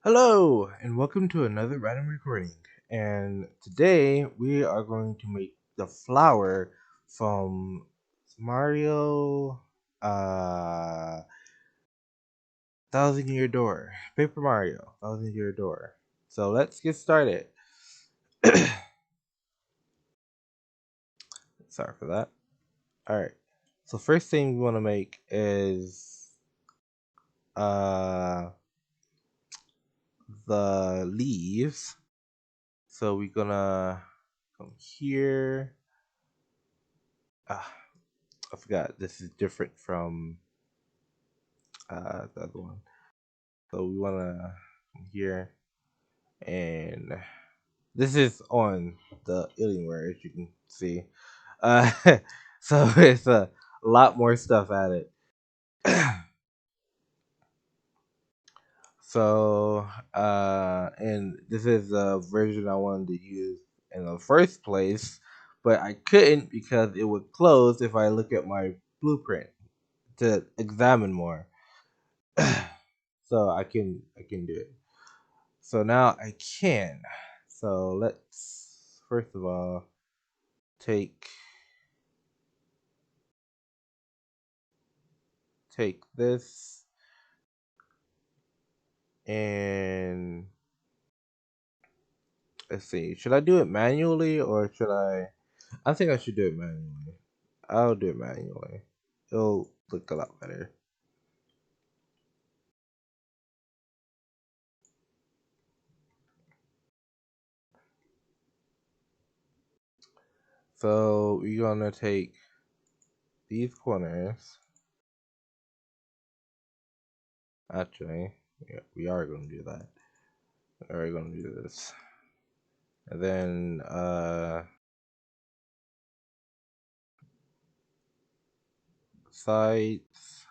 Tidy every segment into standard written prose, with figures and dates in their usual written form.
Hello, and welcome to another random recording. And today we are going to make the flower from Mario Thousand Year Door. Paper Mario, Thousand Year Door. So let's get started. Sorry for that. Alright. So first thing we want to make is uh the leaves. So we're gonna come here. Ah, I forgot this is different from the other one. So we wanna come here, and this is on the Alienware, as you can see. Uh, so it's a lot more stuff added. So and this is the version I wanted to use in the first place, but I couldn't because it would close if I look at my blueprint to examine more. So I can do it. So now I can. So let's first of all take this and let's see. Should I do it manually or should I think I should do it manually. I'll do it manually. It'll look a lot better. So we're gonna take these corners. Actually, yeah, we are gonna do that. We are gonna do this. And then sides.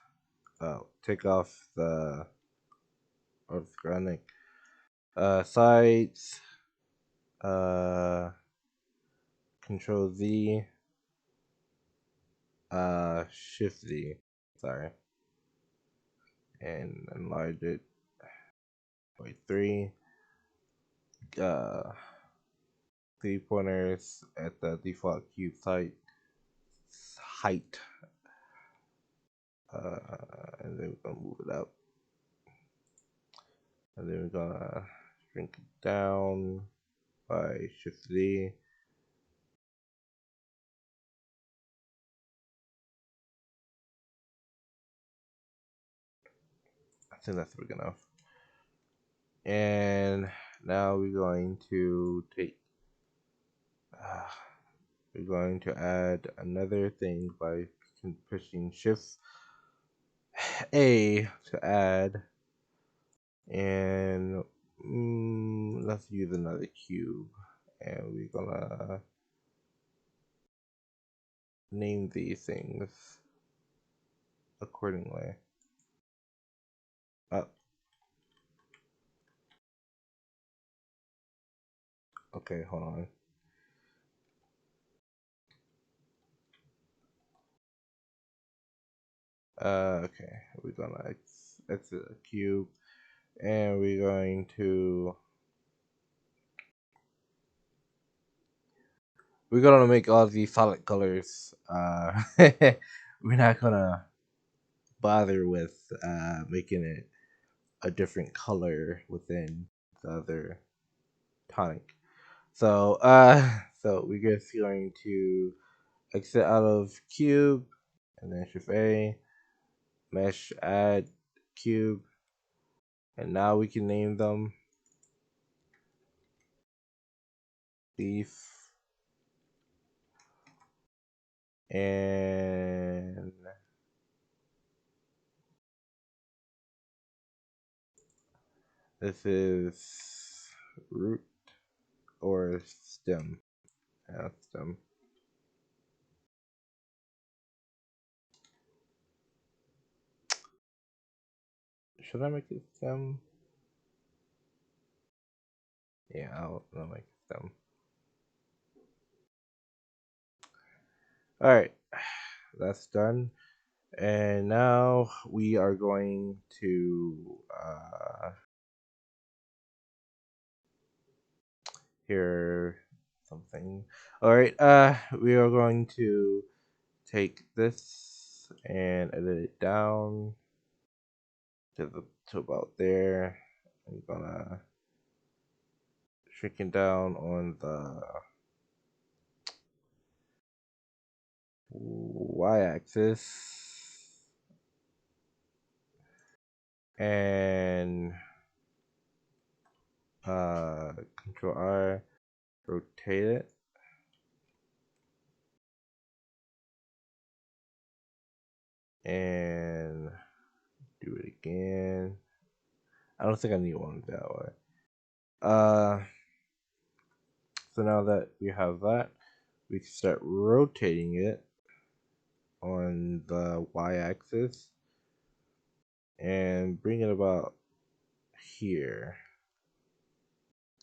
Take off the orthographic. Sides. Uh, Control Z. Shift Z. Sorry, and enlarge it by three. Uh, 3 pointers at the default cube height. And then we're gonna move it up, and then we're gonna shrink it down by Shift Z. I think that's big enough. And now we're going to take. Uh, we're going to add another thing by pushing Shift A to add, and let's use another cube, and we're gonna name these things accordingly. Oh, okay, hold on. Okay, we're gonna exit a cube, and we're going to make all these solid colors. We're not gonna bother with making it a different color within the other tonic. So so we're just going to exit out of cube, and then Shift A, mesh, add cube, and now we can name them leaf, and this is root or stem. Yeah, stem. Should I make it stem? Yeah, I'll make it stem. Alright, that's done. And now we are going to hear something. All right. We are going to take this and edit it down to about there. I'm gonna shrink it down on the y-axis and Control R, rotate it, and do it again. I don't think I need one that way. So now that we have that, we can start rotating it on the y-axis and bring it about here,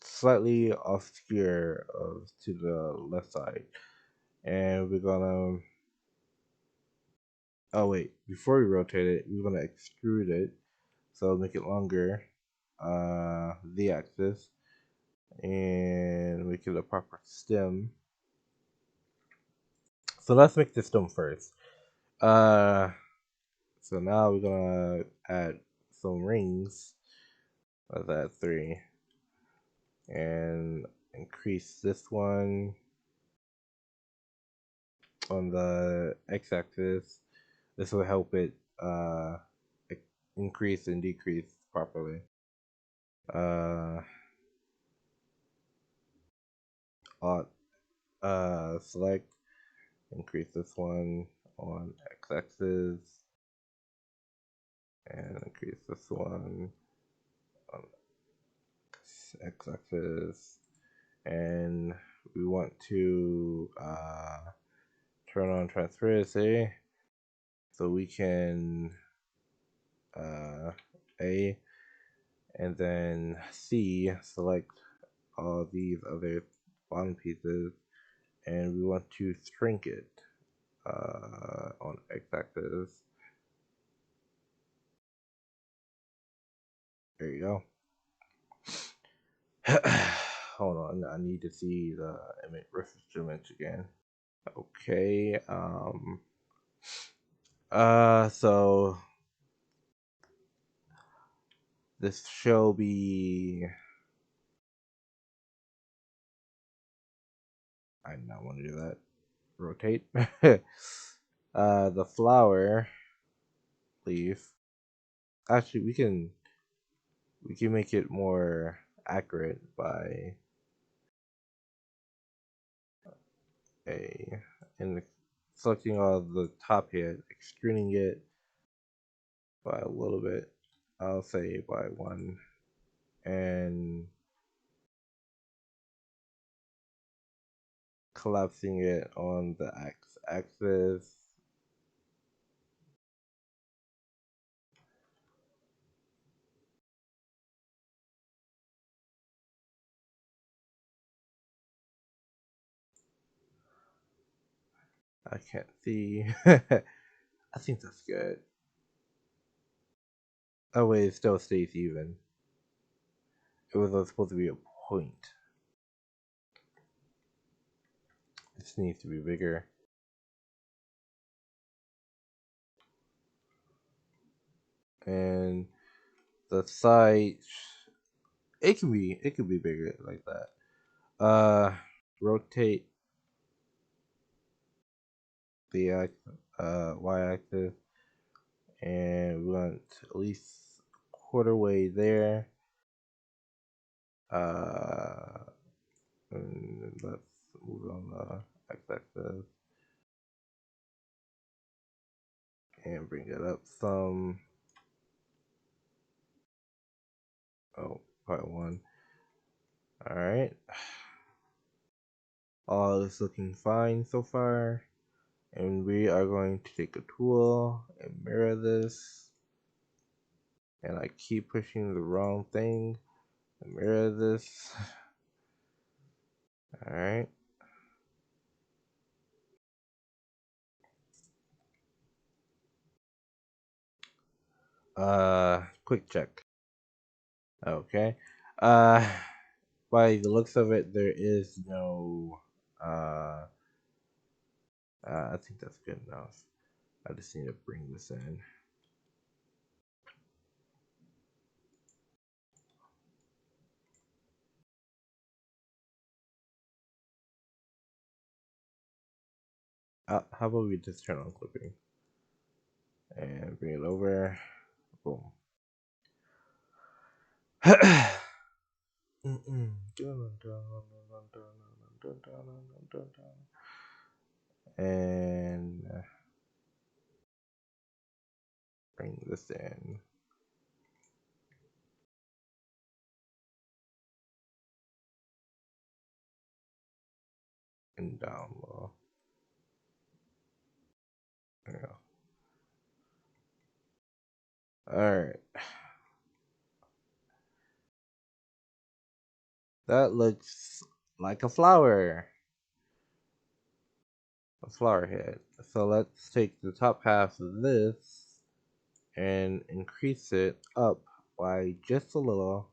slightly obscure to the left side. And we're gonna, oh wait, before we rotate it, we're gonna extrude it, so make it longer, the axis, and make it a proper stem. So let's make the stem first. So now we're gonna add some rings. Let's add 3, and increase this one on the x-axis. This will help it increase and decrease properly. Alt select, increase this one on x-axis, and increase this one on x-axis, and we want to turn on transparency so we can A, and then C, select all these other bottom pieces, and we want to shrink it on x-axis. There you go. Hold on, I need to see the reference image again. Okay. So this shall be. I do not want to do that. Rotate. The flower leaf. Actually, we can make it more accurate by in selecting all the top here, extruding it by a little bit. I'll say by 1, and collapsing it on the x-axis. I can't see. I think that's good. That way it still stays even. It was supposed to be a point. This needs to be bigger. And the side, it can be bigger like that. Rotate the y-axis, and we want at least quarter way there. And let's move on the x-axis and bring it up some. Oh, part 1. All right. All is looking fine so far. And we are going to take a tool and mirror this. And I keep pushing the wrong thing. And mirror this. Alright. Quick check. Okay. by the looks of it, there is no. Uh, I think that's good enough. I just need to bring this in. How about we just turn on clipping and bring it over? Boom. And bring this in. And down low. There we go. Alright. That looks like a flower. A flower head. So let's take the top half of this and increase it up by just a little.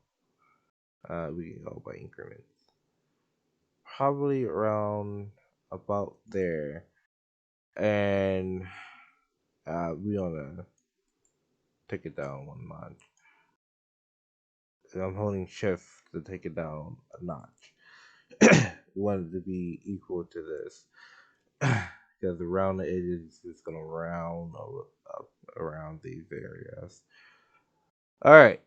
We can go by increments. Probably around about there. And we wanna take it down one notch. And I'm holding shift to take it down a notch. We want it to be equal to this. Because around the edges it's gonna round up around these areas. Alright.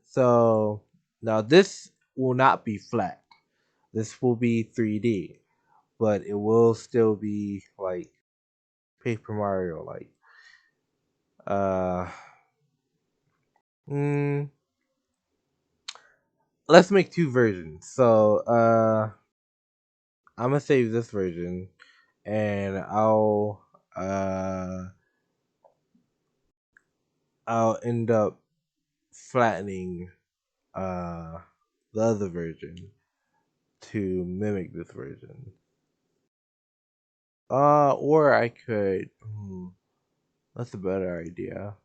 So now this will not be flat. This will be 3D. But it will still be like Paper Mario like. Uh mm, let's make two versions. So I'm gonna save this version and uh I'll end up flattening the other version to mimic this version. Or I could that's a better idea.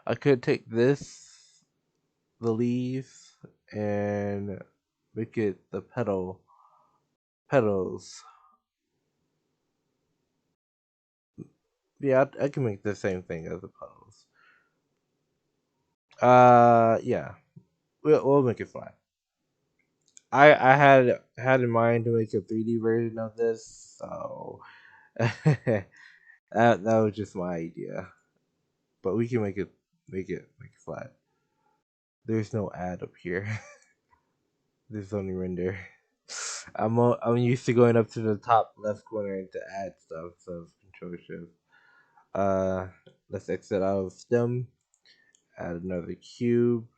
I could take the leaves and make it the petals. Yeah, I can make the same thing as the petals. Yeah, we'll make it flat. I had in mind to make a 3D version of this, so that was just my idea. But we can make it flat. There's no add up here. There's only render. I'm used to going up to the top left corner to add stuff, so control shift. Uh, let's exit out of stem. Add another cube.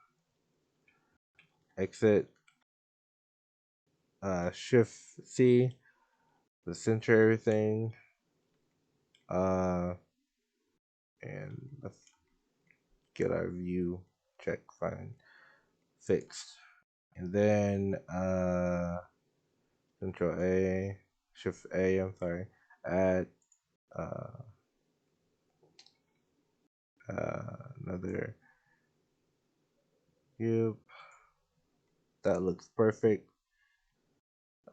Exit. Shift C. To center everything. Uh, and let's get our view check fine fixed. And then Control A, Shift A. I'm sorry. Add uh, another cube. That looks perfect.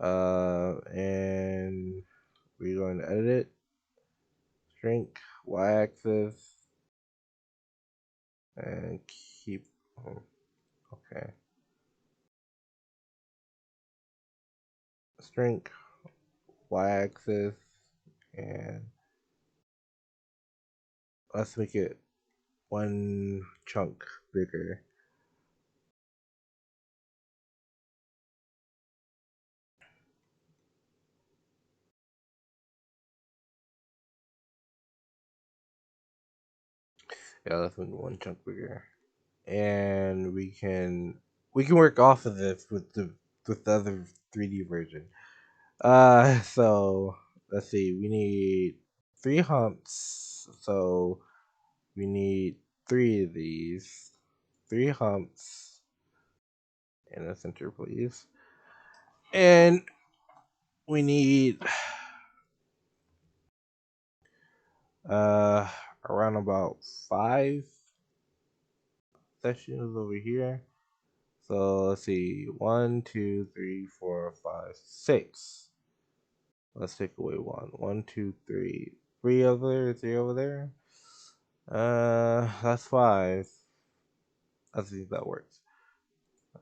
And we're going to edit it. Shrink, y-axis, and keep. Okay. Shrink, y-axis, and let's make it one chunk bigger. Yeah, let's make one chunk bigger. And we can work off of this with the other 3D version. So let's see. We need 3 humps. So we need 3 of these. 3 humps in the center, please. And we need uh around about 5. sections over here. So let's see, 1, 2, 3, 4, 5, 6. Let's take away 1. 1, 2, 3. 3 over there, 3 over there. That's 5. Let's see if that works.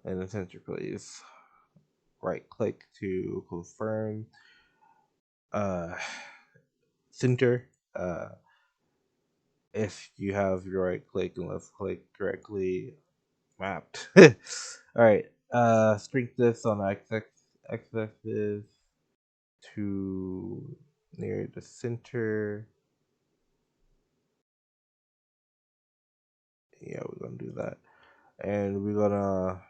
In the center, please. Right click to confirm. Center. If you have your right click and left click correctly mapped. Alright. Strength this on x-axis to near the center. Yeah, we're gonna do that. And we're gonna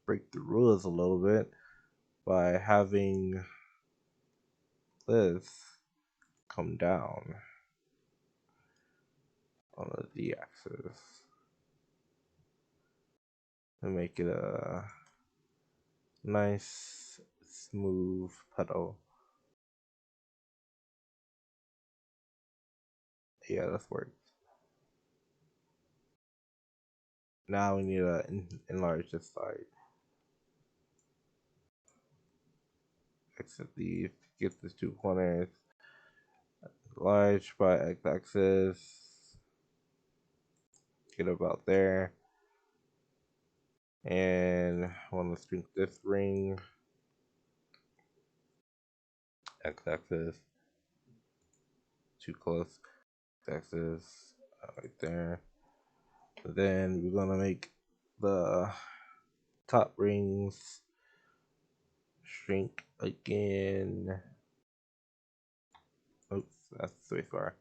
break the rules a little bit by having this come down on the z-axis and make it a nice smooth pedal. Yeah, that works. Now we need to enlarge this side. Exit these, get these 2 corners. Large by x-axis. Get about there. And I want to shrink this ring. X-axis. Too close. X-axis right there. Then we're gonna make the top rings shrink again. Oops, that's too far.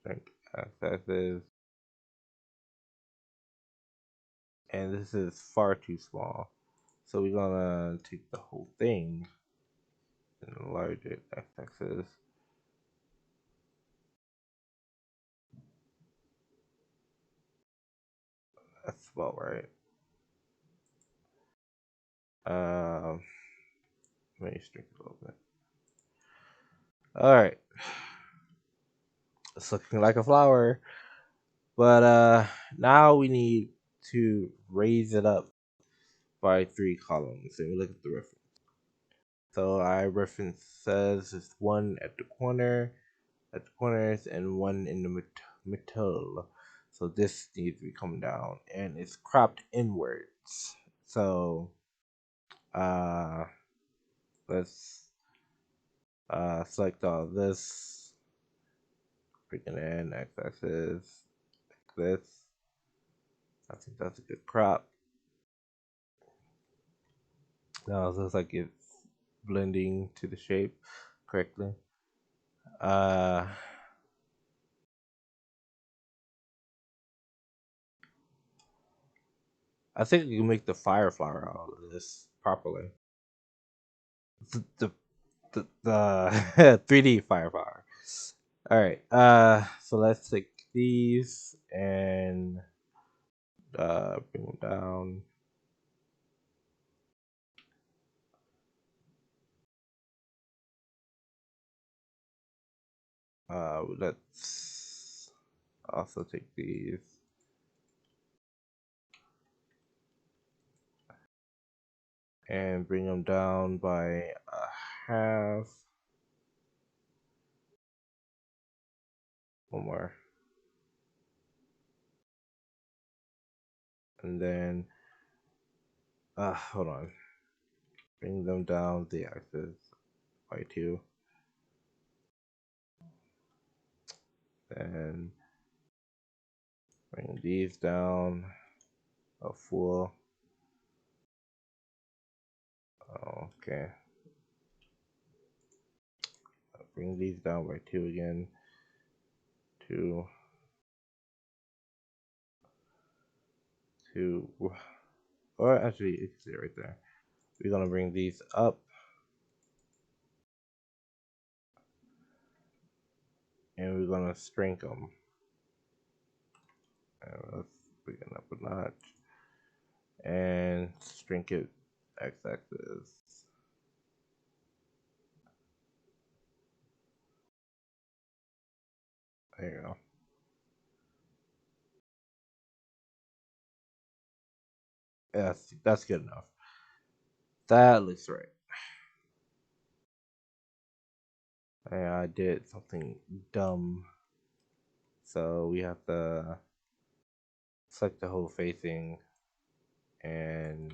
Shrink x-axis. And this is far too small. So we're gonna take the whole thing and enlarge it x-axis. That's about right. Let me shrink it a little bit. Alright. It's looking like a flower. But now we need to raise it up by 3 columns. And we look at the reference. So our reference says it's 1 at the corners, and 1 in the middle. So this needs to come down, and it's cropped inwards. So let's select all this, bring it in, x-axis, like this. I think that's a good crop. Now it looks like it's blending to the shape correctly. I think you can make the fire flower out of this properly. The 3D fire flower. All right. So let's take these and bring them down. Let's also take these and bring them down by a half. One more. And then, hold on. Bring them down the axis by 2. And bring these down a full. Okay. Bring these down by 2 again. 2. 2. Or actually, it's right there. We're gonna bring these up. And we're gonna shrink them. And let's bring it up a notch. And shrink it x-axis. There you go. That's good enough. That looks right. And I did something dumb, so we have to select the whole facing and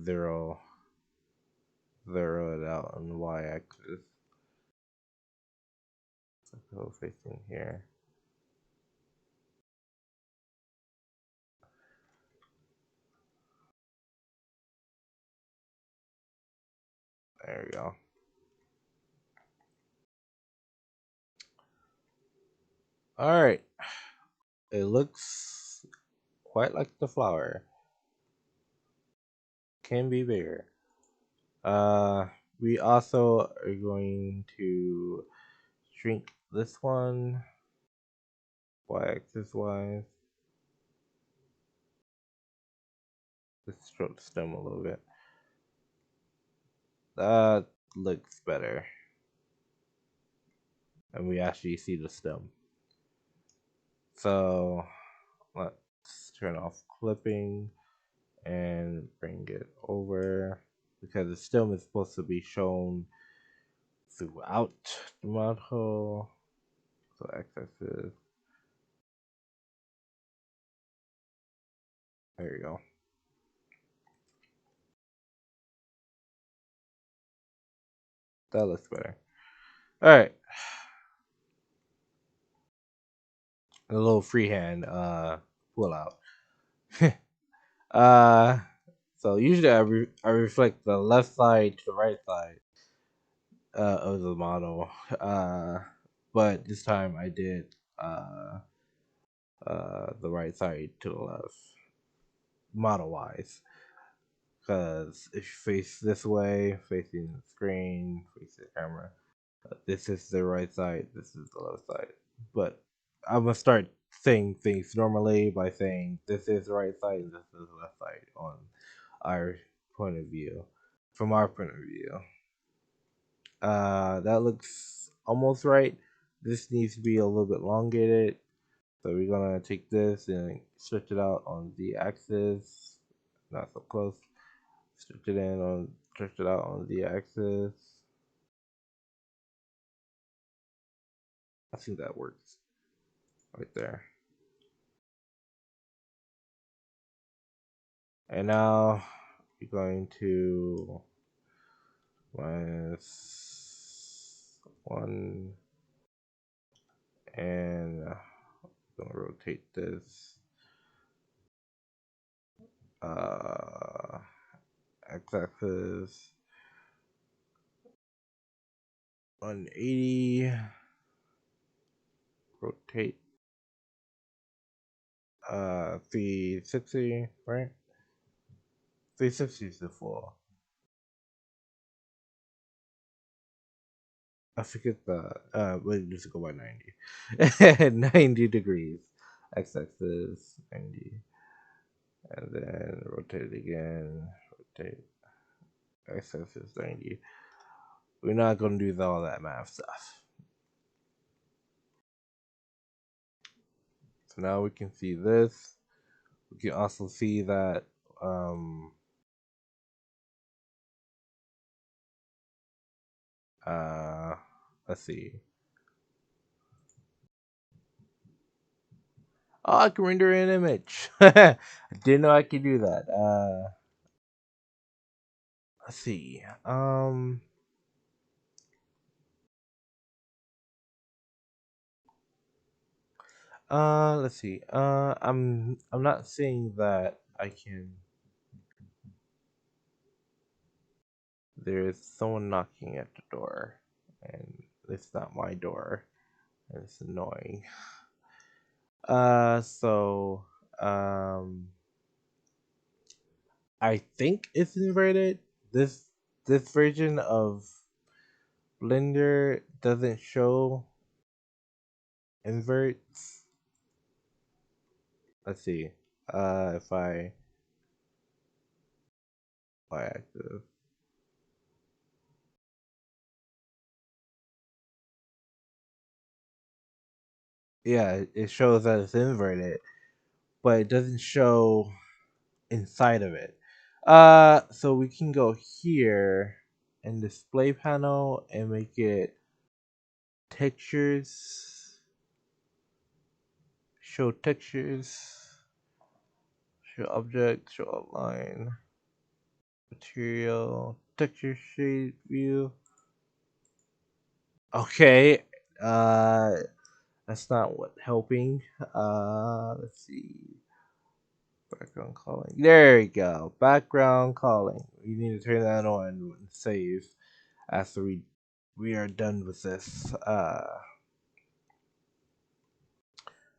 zero it out on the y-axis. Select the whole facing here. There we go. All right. It looks quite like the flower. Can be bigger. Uh, we also are going to shrink this one y-axis wise. Let's stroke the stem a little bit. That looks better. And we actually see the stem. So let's turn off clipping and bring it over because the stem is supposed to be shown throughout the model. So x-axis. There you go. That looks better. All right. A little freehand pull out. uh so usually I reflect the left side to the right side of the model. But this time I did the right side to the left model wise. Because if you face this way, facing the screen, facing the camera, this is the right side, this is the left side. But I'm gonna start saying things normally by saying this is the right side and this is the left side on our point of view. From our point of view. That looks almost right. This needs to be a little bit elongated. So we're gonna take this and stretch it out on the axis. Not so close. Stretch it out on the axis. I think that works right there. And now we're going to -1 and gonna rotate this uh x-axis 180, rotate 360, right? 360 is the full. I forget the wait, just go by 90. 90 degrees. X-axis 90. And then rotate it again. Rotate x-axis 90. We're not gonna do all that math stuff. So now we can see this. We can also see that uh let's see. Oh, I can render an image. I didn't know I could do that. Let's see. Let's see. I'm not saying that I can. There's someone knocking at the door, and it's not my door, and it's annoying. So I think it's inverted. This version of Blender doesn't show inverts. Let's see. If I active. Yeah, it shows that it's inverted, but it doesn't show inside of it. So we can go here in display panel and make it textures, show textures, show object, show outline, material, texture shade view. Okay, uh, that's not what helping. Let's see. Background calling. There you go. Background calling. You need to turn that on and save after we are done with this.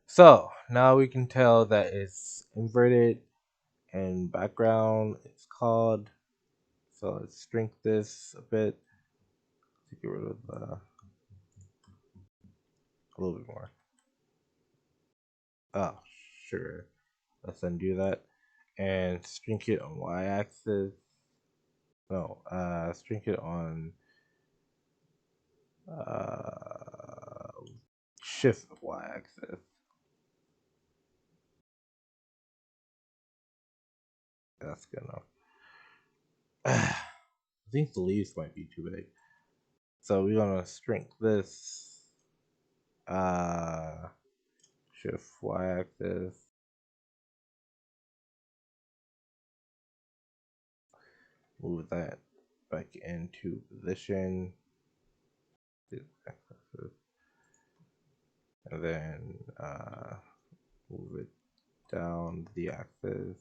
So now we can tell that it's inverted and background it's called. So let's shrink this a bit to get rid of a little bit more. Oh, sure. Let's undo that and shrink it on y-axis. No, shrink it on uh, shift y-axis. That's good enough. I think the leaves might be too big. So we're gonna shrink this. Uh, shift y-axis. Move that back into position. And then move it down the axis.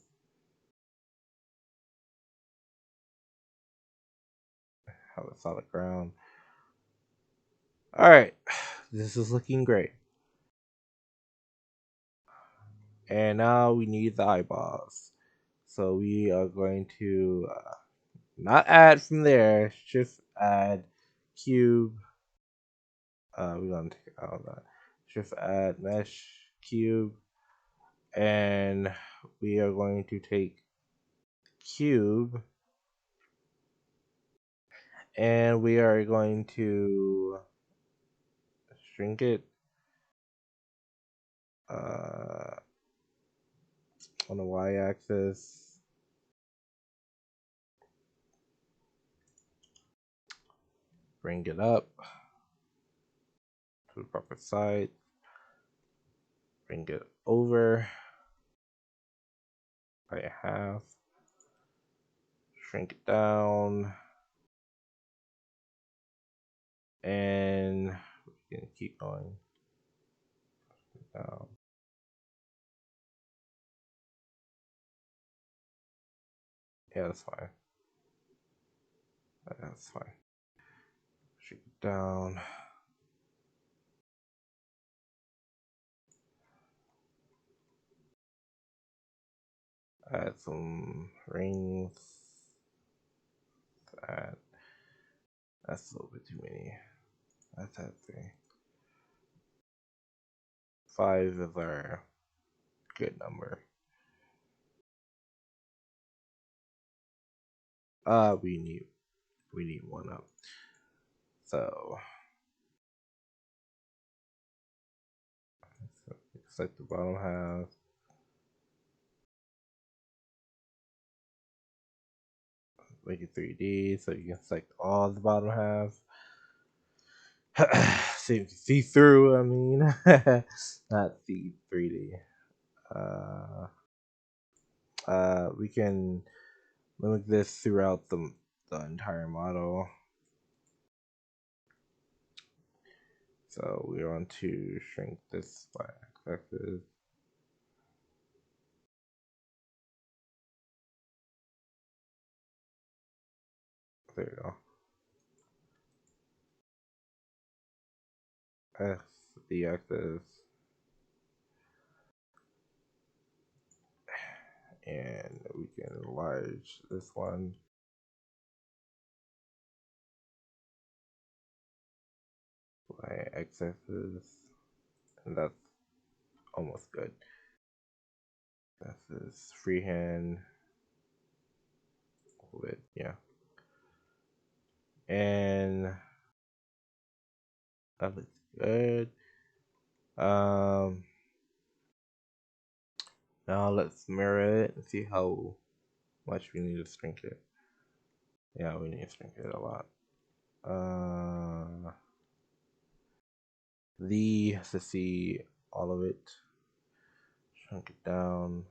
Have a solid ground. All right, this is looking great. And now we need the eyeballs. So we are going to not add from there, shift add cube. We're going to take out that. Shift add mesh cube. And we are going to take cube. And we are going to shrink it on the y-axis. Bring it up to the proper side. Bring it over by half. Shrink it down. And we can keep going down. Yeah, that's fine. That's fine. Shrink it down. Add some rings. Add. That's a little bit too many. Let's add 3. 5 is our good number. We need one up. So select the bottom half. Make it 3D so you can select all the bottom half. So you can see through, I mean. Not see 3D. We can mimic this throughout the entire model. So we want to shrink this by x-axis. There you go. X, the axis. And we can enlarge this one. By x-axis. And that's almost good. This is freehand. With, yeah. And that looks good. Now let's mirror it and see how much we need to shrink it. Yeah, we need to shrink it a lot. To see all of it. Shrink it down.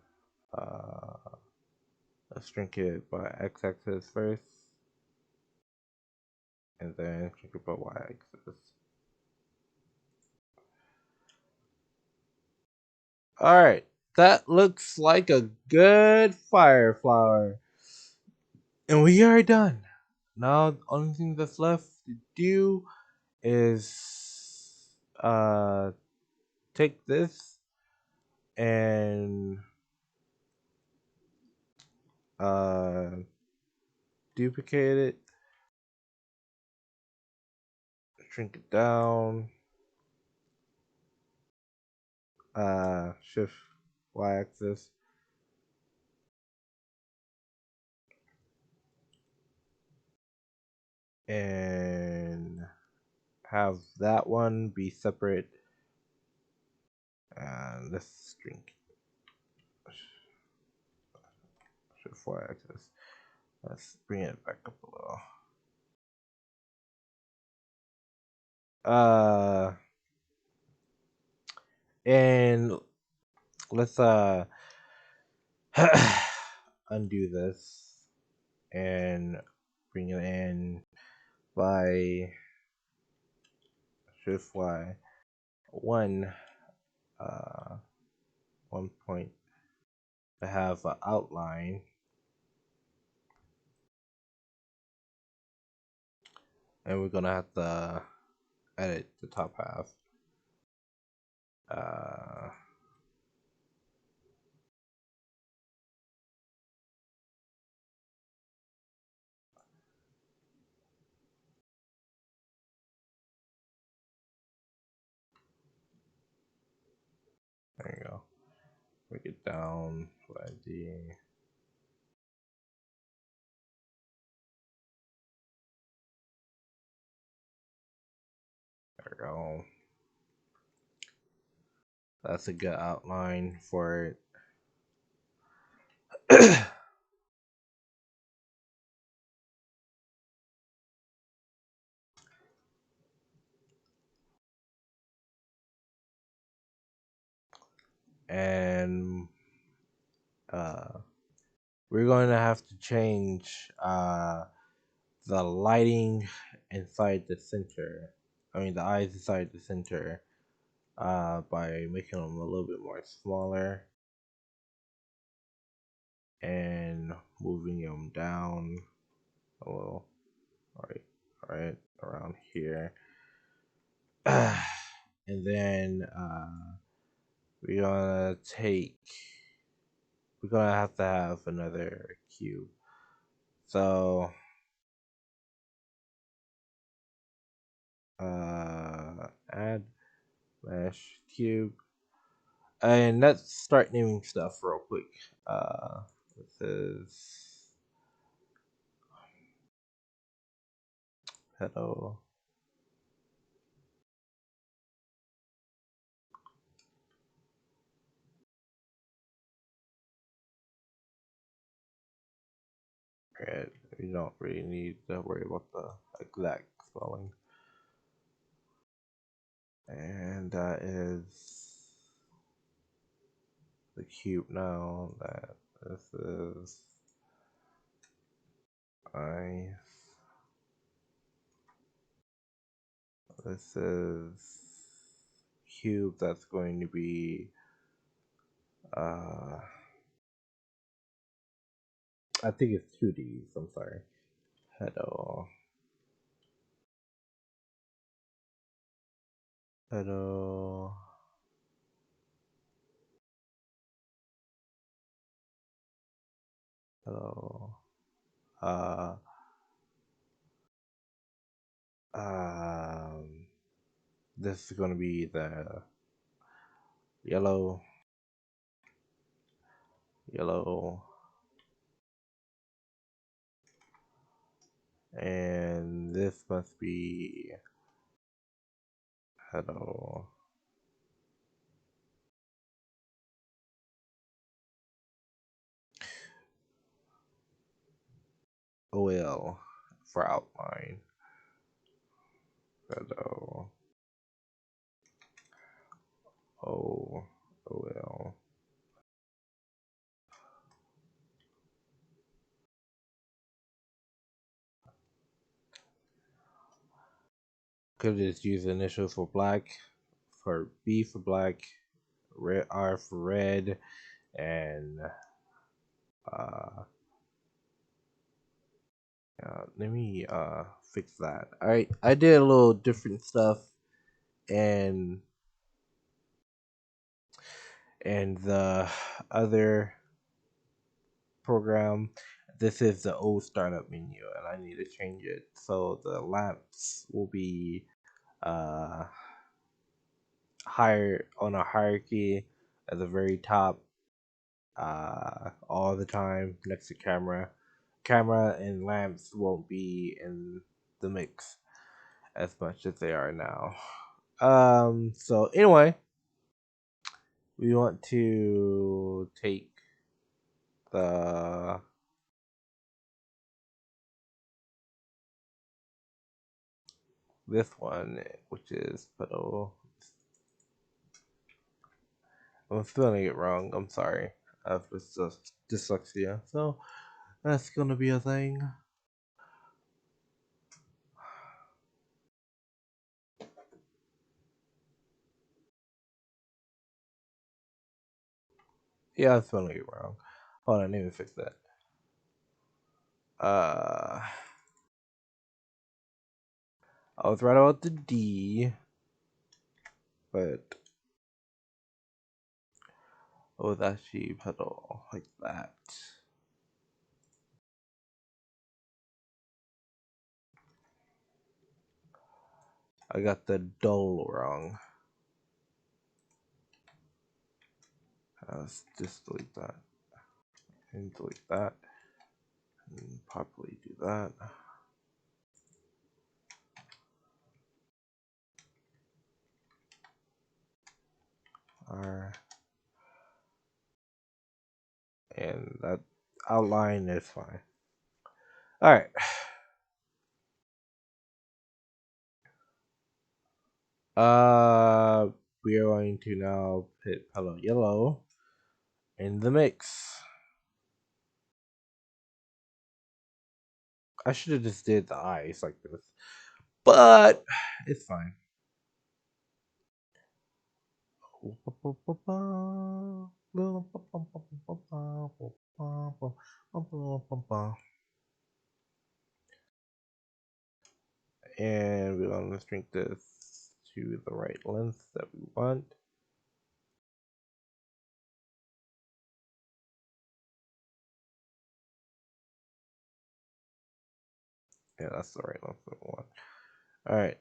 Let's shrink it by x-axis first, and then shrink it by y-axis. Alright, that looks like a good fire flower. And we are done. Now the only thing that's left to do is take this and uh duplicate it, shrink it down, shift y-axis, and have that one be separate. And let's shrink shift y-axis. Let's bring it back up a little. And let's undo this and bring it in by shift y 1 1 point to have an outline, and we're gonna have to edit the top half. uh there you go. Break it down by there we go. That's a good outline for it. And we're going to have to change the lighting inside the center. I mean, the eyes inside the center by making them a little bit more smaller and moving them down a little. All right, around here. And then we're gonna take. We're gonna have to have another cube. So add mesh cube, and let's start naming stuff real quick. This is hello. Right, we don't really need to worry about the exact spelling. And that is the cube now. That this is ice. This is cube that's going to be I think it's 2Ds, I'm sorry. Hello. Hello. Hello. Uh um this is gonna be the yellow, yellow, and this must be hello. OL for outline. Shadow OL. Could just use initials for black, for B for black, red R for red, and let me fix that. Alright, I did a little different stuff and the other program. This is the old startup menu and I need to change it so the lamps will be higher on a hierarchy at the very top all the time next to camera and lamps won't be in the mix as much as they are now. So anyway, we want to take the this one, which is pedal. I'm spelling it wrong. I'm sorry. I've just dyslexia, so that's gonna be a thing. Yeah, I'm spelling it wrong. Hold on, let me fix that. I was right about the D, but it was actually pedal like that. I got the dull wrong. Let's just delete that. And delete that. And properly do that. R. And that outline is fine. Alright. We are going to now put Hello Yellow in the mix. I should have just did the eyes like this, but it's fine. And we're going to shrink this to the right length that we want. Yeah, that's the right length that we want. Alright.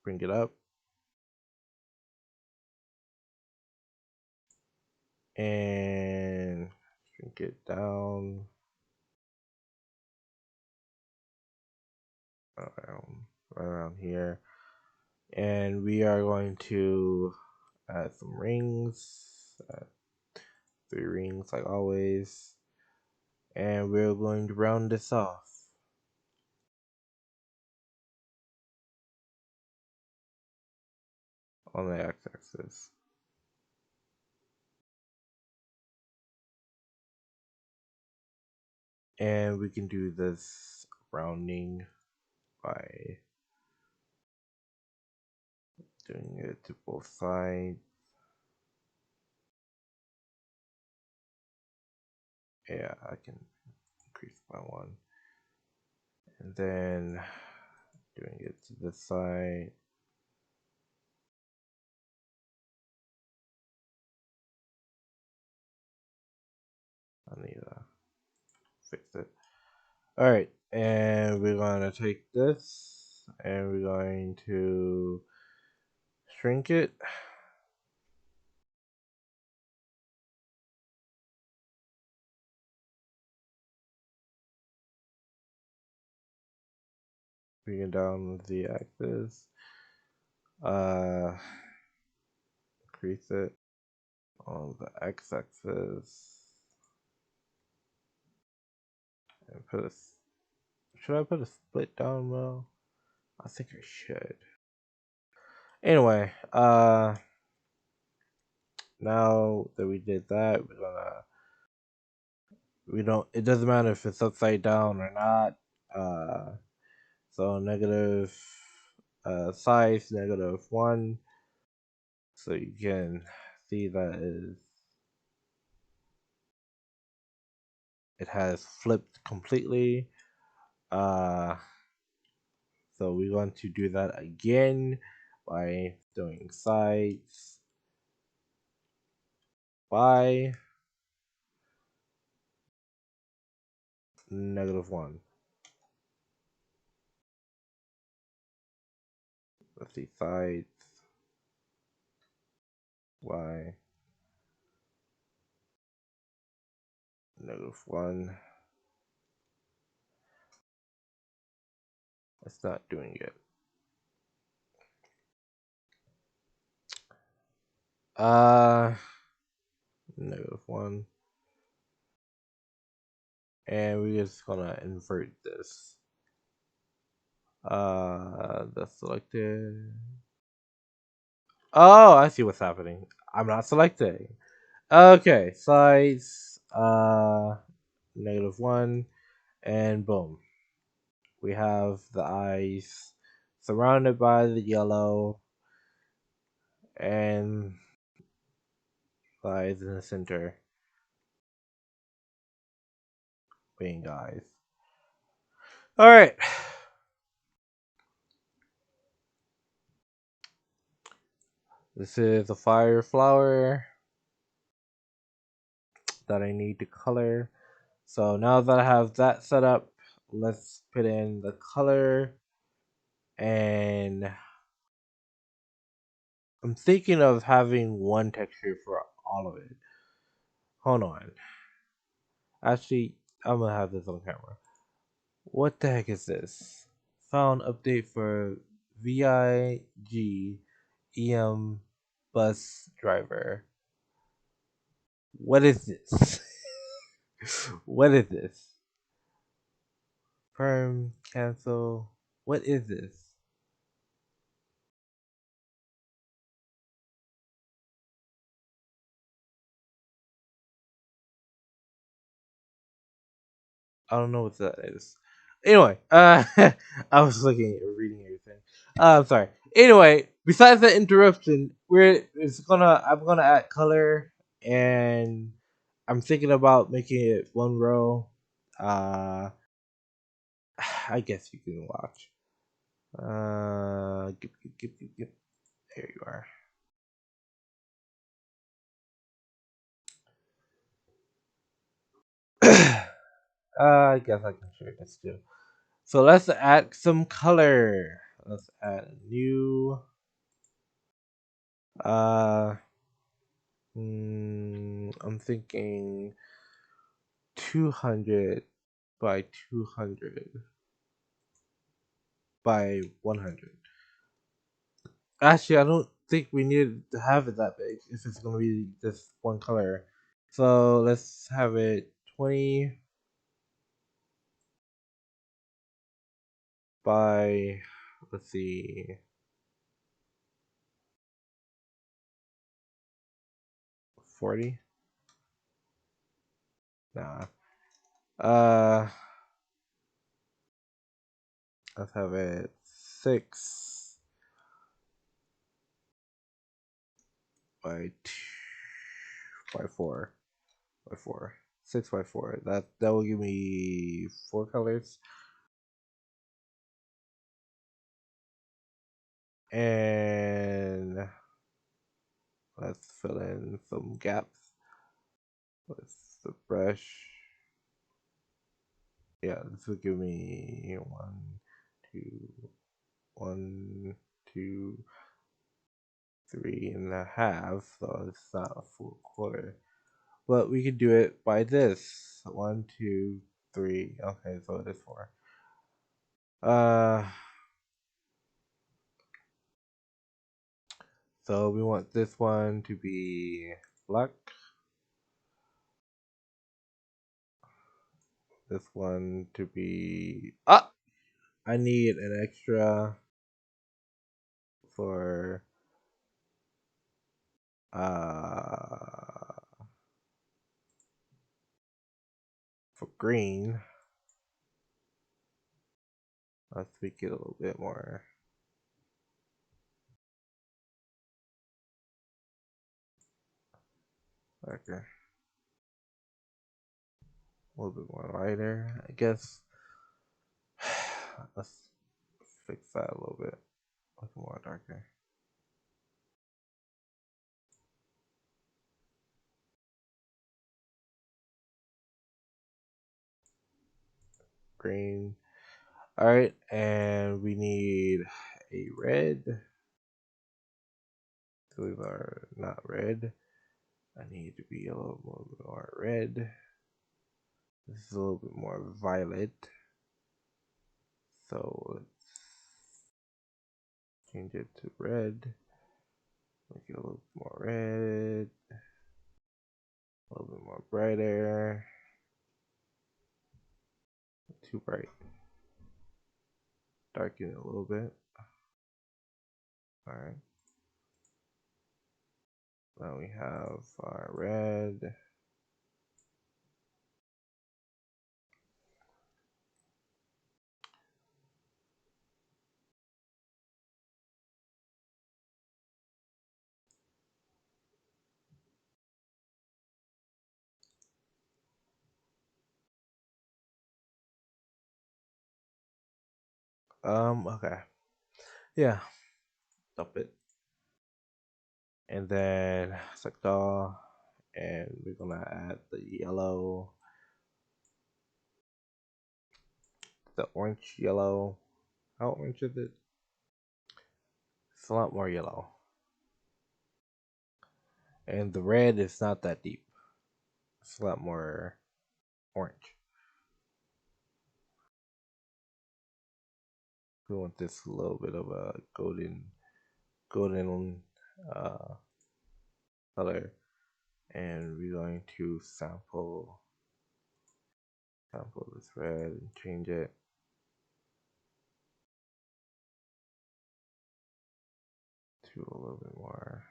Bring it up. And shrink it down. Right around here. And we are going to add some rings. 3 rings like always. And we're going to round this off. On the x-axis. And we can do this rounding by doing it to both sides. Yeah, I can increase by 1. And then doing it to this side. I need to fix it. Alright, and we're going to take this and we're going to shrink it. Bring it down the axis. Increase it on the x-axis. And put Should I put a split down well? I think I should. Anyway, now that we did that, we don't, it doesn't matter if it's upside down or not. So negative size -1. So you can see that it has flipped completely. Uh, so we're going to do that again by doing sides by -1. Let's see, sides y -1. It's not doing it. -1. And we're just gonna invert this. That's selected. Oh, I see what's happening. I'm not selecting. Okay, size -1, and boom. We have the eyes surrounded by the yellow and the eyes in the center being eyes. Alright. This is a fire flower that I need to color. So now that I have that set up, let's put in the color. And I'm thinking of having one texture for all of it. Hold on. Actually, I'm gonna have this on camera. What the heck is this? Found update for VIG EM bus driver. What is this? What is this? Firm, cancel. What is this? I don't know what that is. Anyway, I was looking at reading everything. I'm sorry. Anyway, besides the interruption, I'm gonna add color, and I'm thinking about making it one row. Uh, I guess you can watch. There you are. I guess I can share this too. So let's add some color. Let's add a new. Uh, I'm thinking 200 by 200 by 100. Actually, I don't think we need to have it that big if it's going to be just one color. So let's have it 20 by, let's see, 40. Nah. Uh, let's have it 6 by 2 by 4 by 4. 6 by 4. That will give me 4 colors. And let's fill in some gaps with the brush. Yeah, this will give me 2, 1, 2, 3.5. So it's not a full quarter. But we could do it by this. 1, 2, 3. Okay, so it is 4. Uh, so we want this one to be black. This one to be I need an extra for uh for green. Let's tweak it a little bit more. Okay. A little bit more lighter, I guess. Let's fix that a little bit. Look more darker. Green. Alright, and we need a red. These are not red. I need to be a little more red. This is a little bit more violet. So let's change it to red. Make it a little more red. A little bit more brighter. Too bright. Darken it a little bit. Alright. Now we have our red. Okay. Yeah. Stop it. And then select all. And we're gonna add the yellow. The orange yellow. How orange is it? It's a lot more yellow. And the red is not that deep. It's a lot more orange. We want this a little bit of a golden uh, color, and we're going to sample this red and change it to a little bit more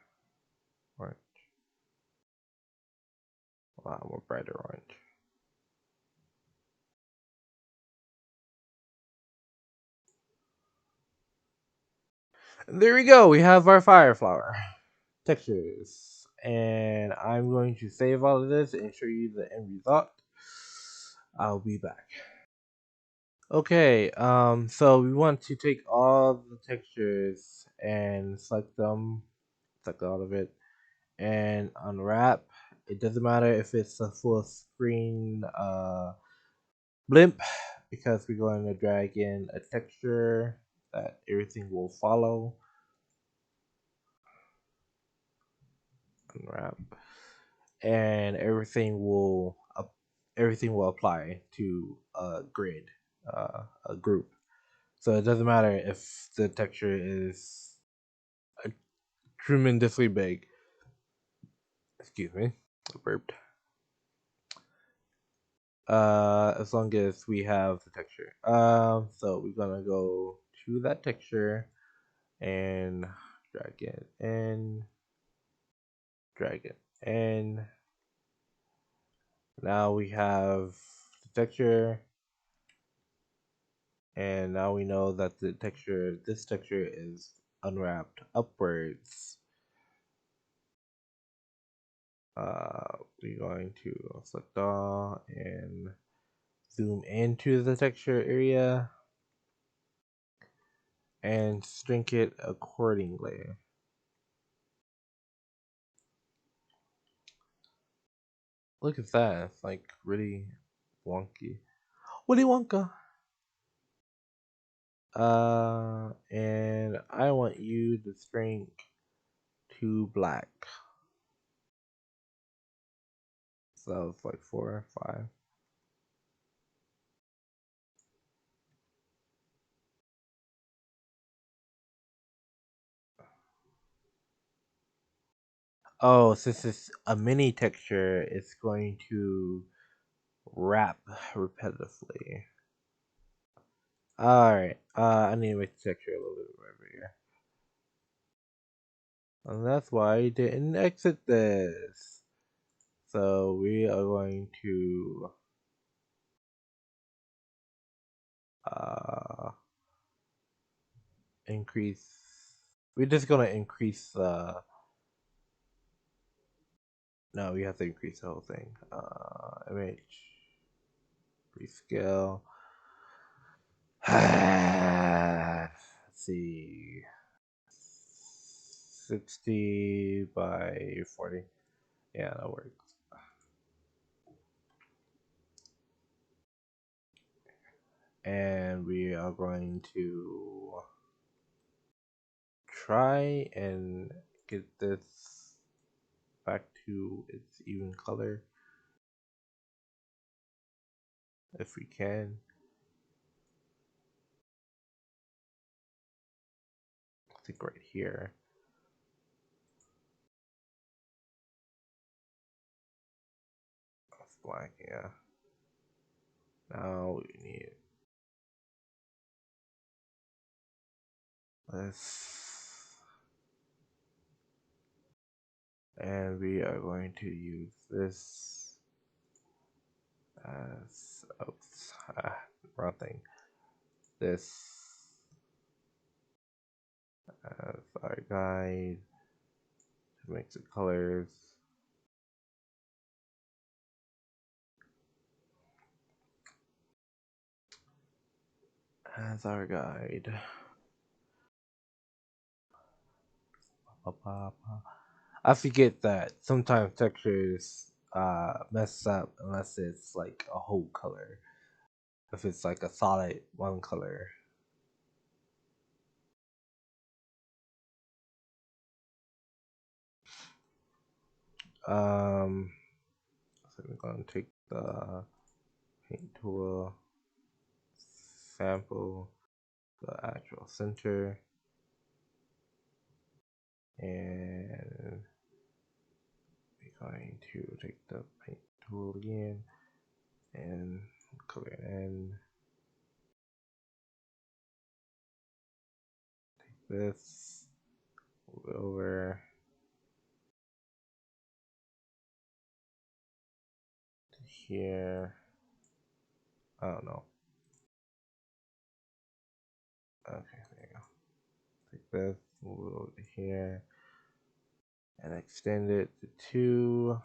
orange, a lot more brighter orange. And there we go. We have our fire flower textures, and I'm going to save all of this and show you the end result. I'll be back. Okay, so we want to take all the textures and select all of it, and unwrap. It doesn't matter if it's a full screen blimp, because we're going to drag in a texture that everything will follow. Unwrap, and everything will apply to a grid, a group. So it doesn't matter if the texture is tremendously big. Excuse me, I burped. As long as we have the texture. So we're gonna go to that texture and drag it in, drag it in. Now we have the texture, and now we know that this texture is unwrapped upwards. We're going to select all and zoom into the texture area and shrink it accordingly. Look at that. It's like really wonky. Willy Wonka. And I want you to shrink to black. So it's like 4 or 5. Oh, since it's a mini texture, it's going to wrap repetitively. Alright, I need to make the texture a little bit over here. And that's why I didn't exit this. So we are going to uh increase. We're just gonna increase the. No, we have to increase the whole thing. Image, rescale. Let's see. 60 by 40. Yeah, that works. And we are going to try and get this back to its even color if we can. I think right here. That's black, yeah. Now we need this. And we are going to use this as, oops, wrong thing. This as our guide to make the colors. As our guide. I forget that sometimes textures mess up unless it's like a whole color. If it's like a solid one color. So we're gonna take the paint tool, sample the actual center, and we're going to take the paint tool again and color it in. Take this, move it over to here. I don't know. Okay, there you go. Take this, move it over to here, and extend it to two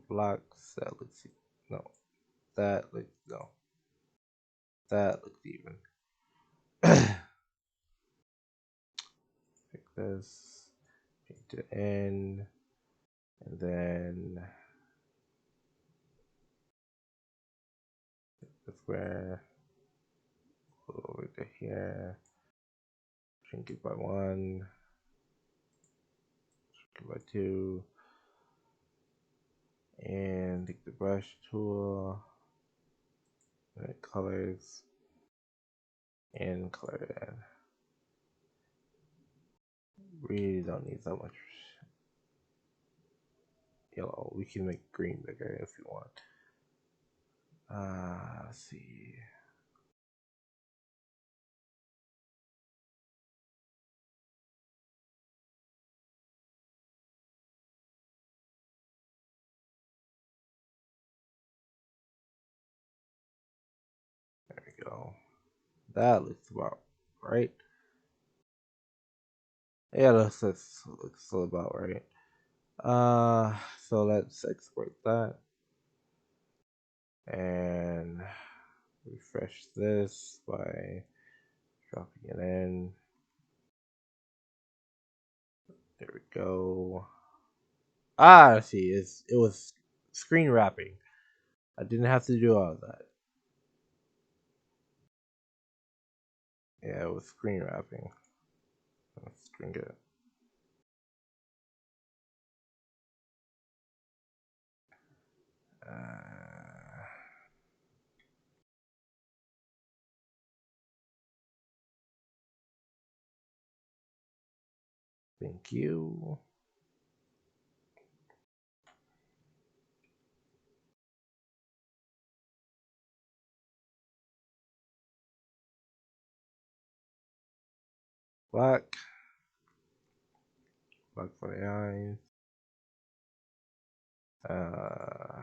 blocks. That looks no. That looks no. That looks even. Take this, paint it in, and then the square go over to here. Shrink it by 1, shrink it by 2, and take the brush tool, colors, and color it in. Really don't need that much yellow. We can make green bigger if you want. Let's see. There we go. That looks about right. Yeah, looks about right. So let's export that and refresh this by dropping it in. There we go. I see. It was screen wrapping. I didn't have to do all of that. Yeah, it was screen wrapping. Let's drink it. Thank you. black, black for the eyes. Uh,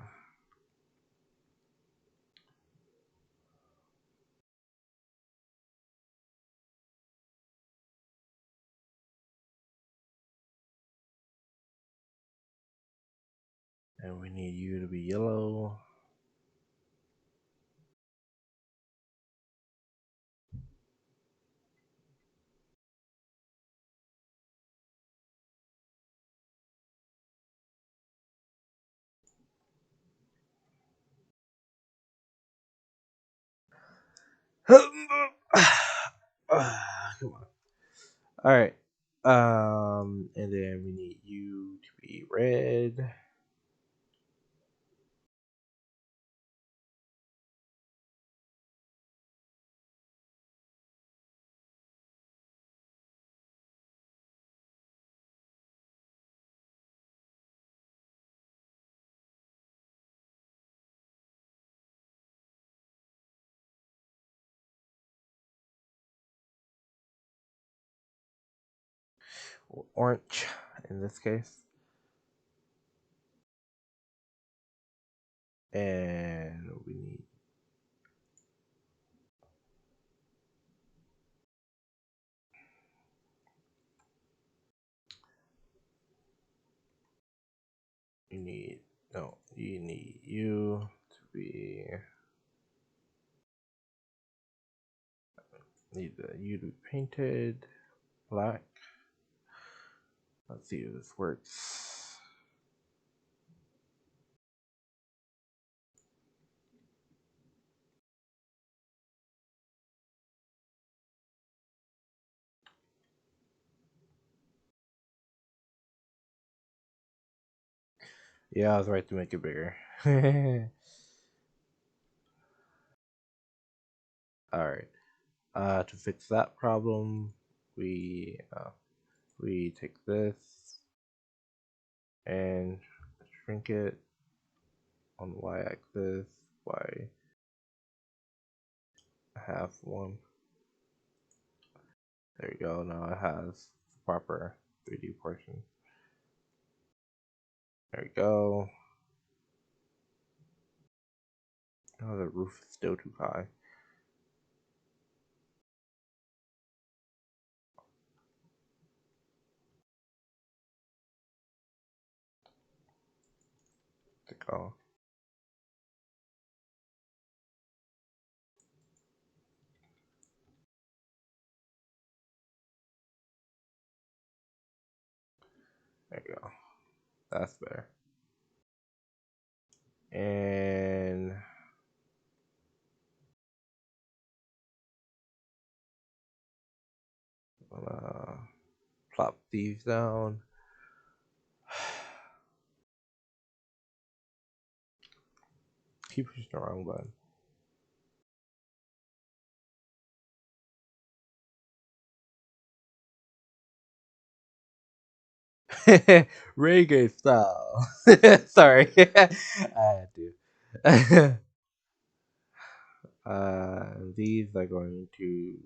and we need you to be yellow. Come on. All right. And then we need you to be red. Orange in this case. And you need no, you need you to be you to be painted black. Let's see if this works. Yeah, I was right to make it bigger. All right. To fix that problem, we take this and shrink it on the y-axis by half one. There you go. Now it has the proper 3D portion. There you go. Oh, the roof is still too high. To go. There you go. That's better. And I'm gonna plop these down. Keep pushing the wrong button. Reggae style. Sorry. I had to. These are going to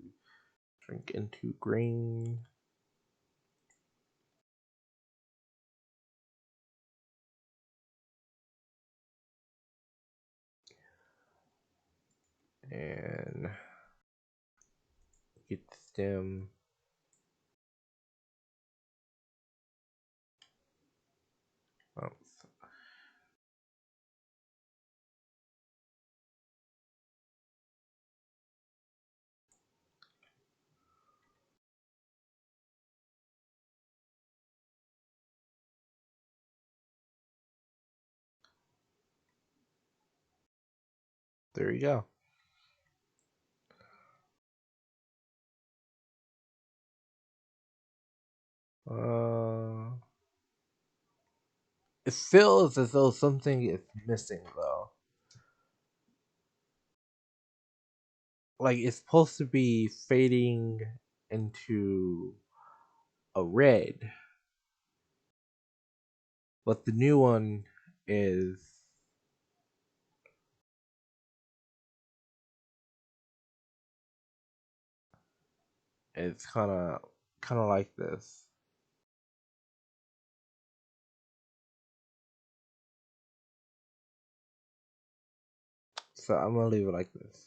shrink into green. And get the stem. Oh, there you go. It feels as though something is missing though. Like it's supposed to be fading into a red, but the new one is it's kind of kind of like this. So I'm gonna leave it like this.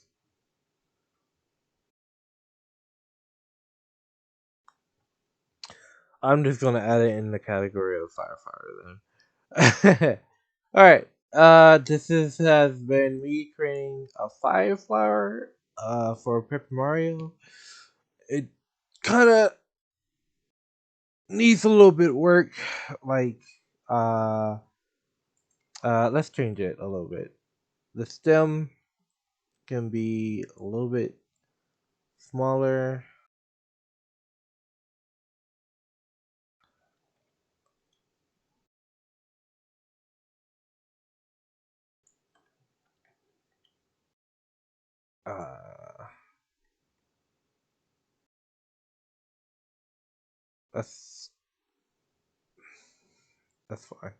I'm just gonna add it in the category of firefighter then. All right. Has been me creating a fire flower for Paper Mario. It kind of needs a little bit work. Like uh let's change it a little bit. The stem can be a little bit smaller. Uh, that's that's fine.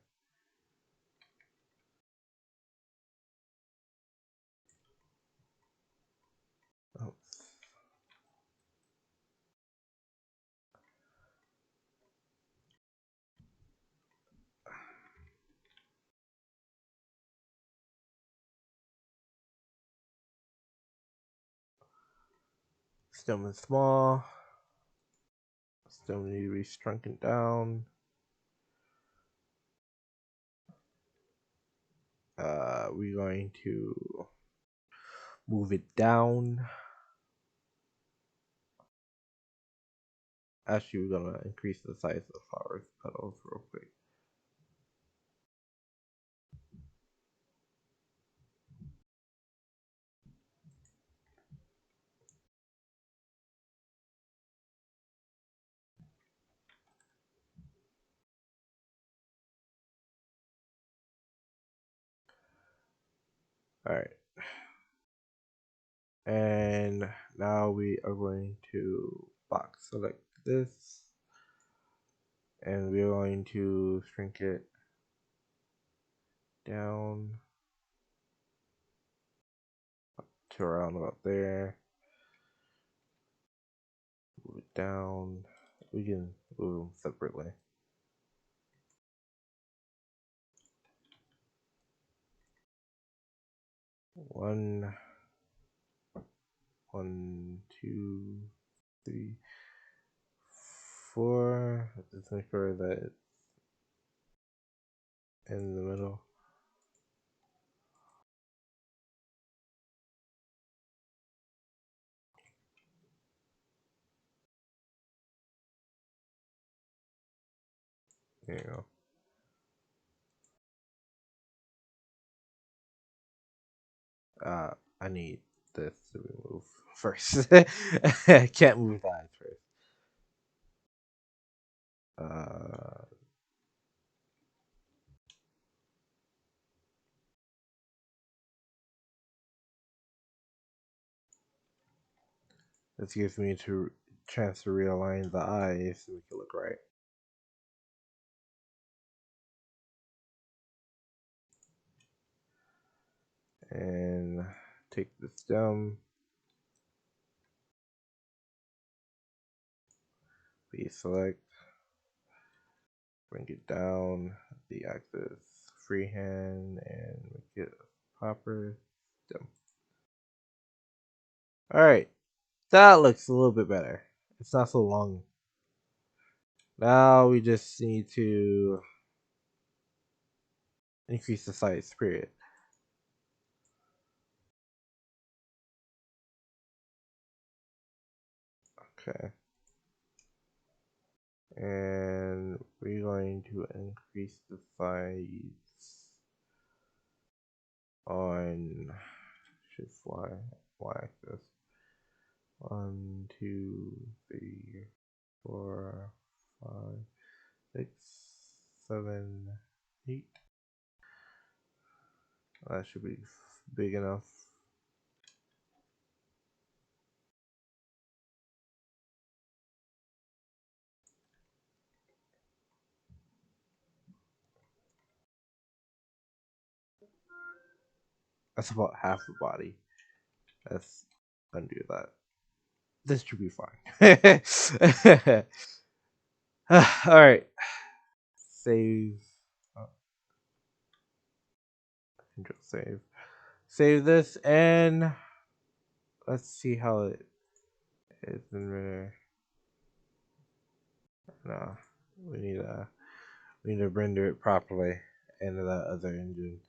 Oh, stem is small. Stem need to be shrunken down. We're going to move it down. Actually, we're gonna increase the size of our petals real quick. All right, and now we are going to box select this, and we're going to shrink it down to around about there. Move it down. We can move them separately. One, one, two, three, four. Let's make sure that it's in the middle. There you go. I need this to remove first. I can't move the eyes first. Uh, this gives me to chance to realign the eyes to make it look right. And take the stem, please select, bring it down the axis, freehand, and make it a proper stem. Alright, that looks a little bit better. It's not so long. Now we just need to increase the size, period. Okay. And we're going to increase the size on shift y axis. 1, 2, 3, 4, 5, 6, 7, 8. That should be big enough. That's about half the body. Let's undo that. this should be fine. All right, save. Oh, Control save. Save this and let's see how it is in there. No, we need to render it properly into that other engine.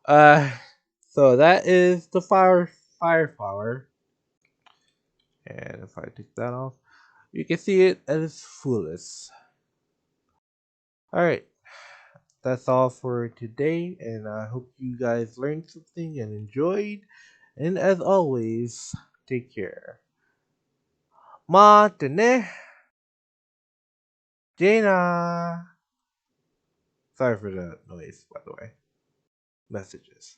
Uh, so that is the fire flower, and if I take that off, you can see it at its fullest. All right, that's all for today, and I hope you guys learned something and enjoyed. And as always, take care. Matane, Jaina. Sorry for the noise, by the way. Messages.